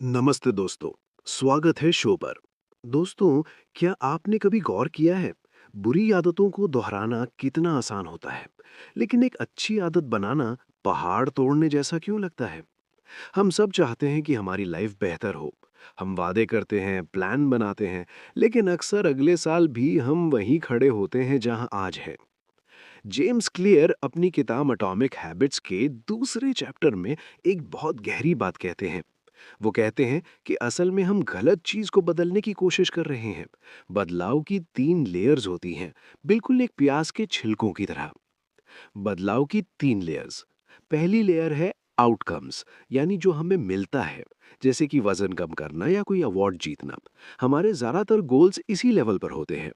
नमस्ते दोस्तों, स्वागत है शो पर। दोस्तों, क्या आपने कभी गौर किया है, बुरी आदतों को दोहराना कितना आसान होता है, लेकिन एक अच्छी आदत बनाना पहाड़ तोड़ने जैसा क्यों लगता है? हम सब चाहते हैं कि हमारी लाइफ बेहतर हो। हम वादे करते हैं, प्लान बनाते हैं, लेकिन अक्सर अगले साल भी हम वहीं खड़े होते हैं जहां आज है। जेम्स क्लियर अपनी किताब एटॉमिक हैबिट्स के दूसरे चैप्टर में एक बहुत गहरी बात कहते हैं। वो कहते हैं कि असल में हम गलत चीज को बदलने की कोशिश कर रहे हैं। बदलाव की 3 लेयर्स होती हैं, बिल्कुल एक प्याज के छिलकों की तरह। बदलाव की 3 लेयर्स। पहली लेयर है आउटकम्स, यानी जो हमें मिलता है, जैसे कि वजन कम करना या कोई अवार्ड जीतना। हमारे ज्यादातर गोल्स इसी लेवल पर होते हैं।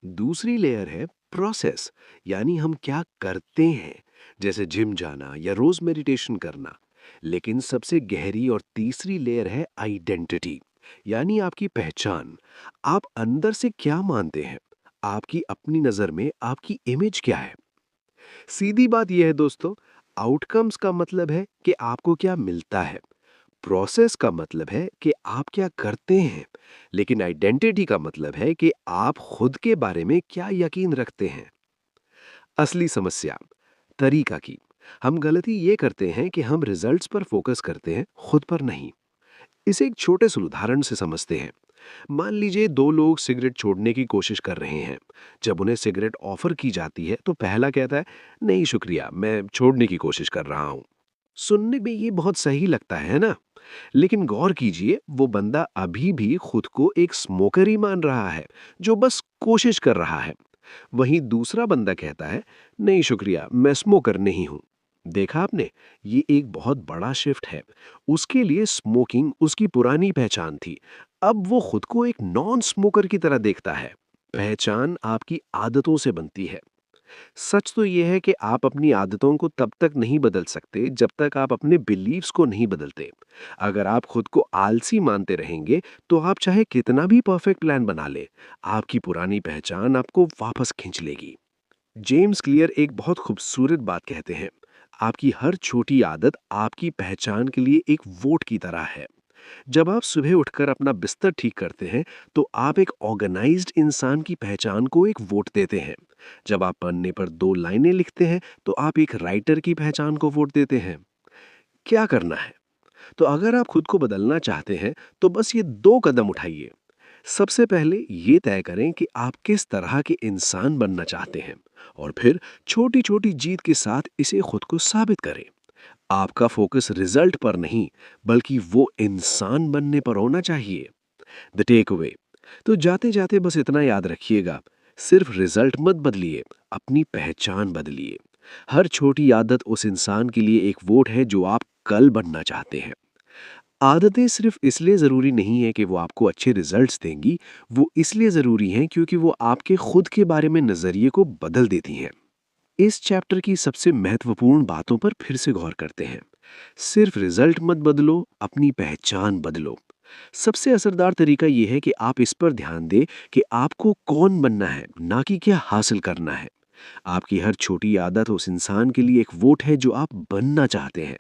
दूसरी लेयर है प्रोसेस, यानी हम क्या करते हैं, जैसे जिम जाना या रोज मेडिटेशन करना। लेकिन सबसे गहरी और तीसरी लेयर है आइडेंटिटी, यानी आपकी पहचान। आप अंदर से क्या मानते हैं, आपकी अपनी नजर में आपकी इमेज क्या है। सीधी बात यह है दोस्तों, आउटकम्स का मतलब है कि आपको क्या मिलता है। प्रोसेस का मतलब है कि आप क्या करते हैं। लेकिन आइडेंटिटी का मतलब है कि आप खुद के बारे में क्या यकीन रखते हैं। असली समस्या तरीका की। हम गलती ये करते हैं कि हम रिजल्ट्स पर फोकस करते हैं, खुद पर नहीं। इसे एक छोटे से उदाहरण से समझते हैं। मान लीजिए दो लोग सिगरेट छोड़ने की कोशिश कर रहे हैं। जब उन्हें सिगरेट ऑफर की जाती है तो पहला कहता है, नहीं शुक्रिया, मैं छोड़ने की कोशिश कर रहा हूँ। सुनने में ये बहुत सही लगता है ना? लेकिन गौर कीजिए, वो बंदा अभी भी खुद को एक स्मोकर ही मान रहा है, जो बस कोशिश कर रहा है। वहीं दूसरा बंदा कहता है, नहीं शुक्रिया, मैं स्मोकर नहीं हूं। देखा आपने, ये एक बहुत बड़ा शिफ्ट है। उसके लिए स्मोकिंग उसकी पुरानी पहचान थी। अब वो खुद को एक नॉन स्मोकर की तरह देखता है। पहचान आपकी आदतों से बनती है। सच तो यह है कि आप अपनी आदतों को तब तक नहीं बदल सकते जब तक आप अपने बिलीव्स को नहीं बदलते। अगर आप खुद को आलसी मानते रहेंगे तो आप चाहे कितना भी परफेक्ट प्लान बना ले, आपकी पुरानी पहचान आपको वापस खींच लेगी। जेम्स क्लियर एक बहुत खूबसूरत बात कहते हैं, आपकी हर छोटी आदत आपकी पहचान के लिए एक वोट की तरह है। जब आप सुबह उठकर अपना बिस्तर ठीक करते हैं तो आप एक ऑर्गेनाइज्ड इंसान की पहचान को एक वोट देते हैं। जब आप पन्ने पर 2 लाइनें लिखते हैं तो आप एक राइटर की पहचान को वोट देते हैं। क्या करना है? तो अगर आप खुद को बदलना चाहते हैं तो बस ये 2 कदम उठाइए। सबसे पहले ये तय करें कि आप किस तरह के इंसान बनना चाहते हैं, और फिर छोटी छोटी जीत के साथ इसे खुद को साबित करें। आपका फोकस रिजल्ट पर नहीं, बल्कि वो इंसान बनने पर होना चाहिए। The takeaway. तो जाते जाते बस इतना याद रखिएगा, सिर्फ रिजल्ट मत बदलिए, अपनी पहचान बदलिए। हर छोटी आदत उस इंसान के लिए एक वोट है जो आप कल बनना चाहते हैं। आदतें सिर्फ इसलिए ज़रूरी नहीं है कि वो आपको अच्छे रिजल्ट्स देंगी, वो इसलिए ज़रूरी हैं क्योंकि वो आपके खुद के बारे में नज़रिए को बदल देती हैं। इस चैप्टर की सबसे महत्वपूर्ण बातों पर फिर से गौर करते हैं। सिर्फ रिजल्ट मत बदलो, अपनी पहचान बदलो। सबसे असरदार तरीका यह है कि आप इस पर ध्यान दें कि आपको कौन बनना है, ना कि क्या हासिल करना है। आपकी हर छोटी आदत उस इंसान के लिए एक वोट है जो आप बनना चाहते हैं।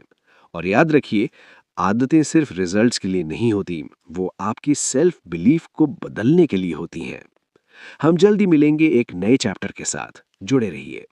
और याद रखिए, आदतें सिर्फ रिजल्ट्स के लिए नहीं होती, वो आपकी सेल्फ बिलीफ को बदलने के लिए होती हैं। हम जल्दी मिलेंगे एक नए चैप्टर के साथ। जुड़े रहिए।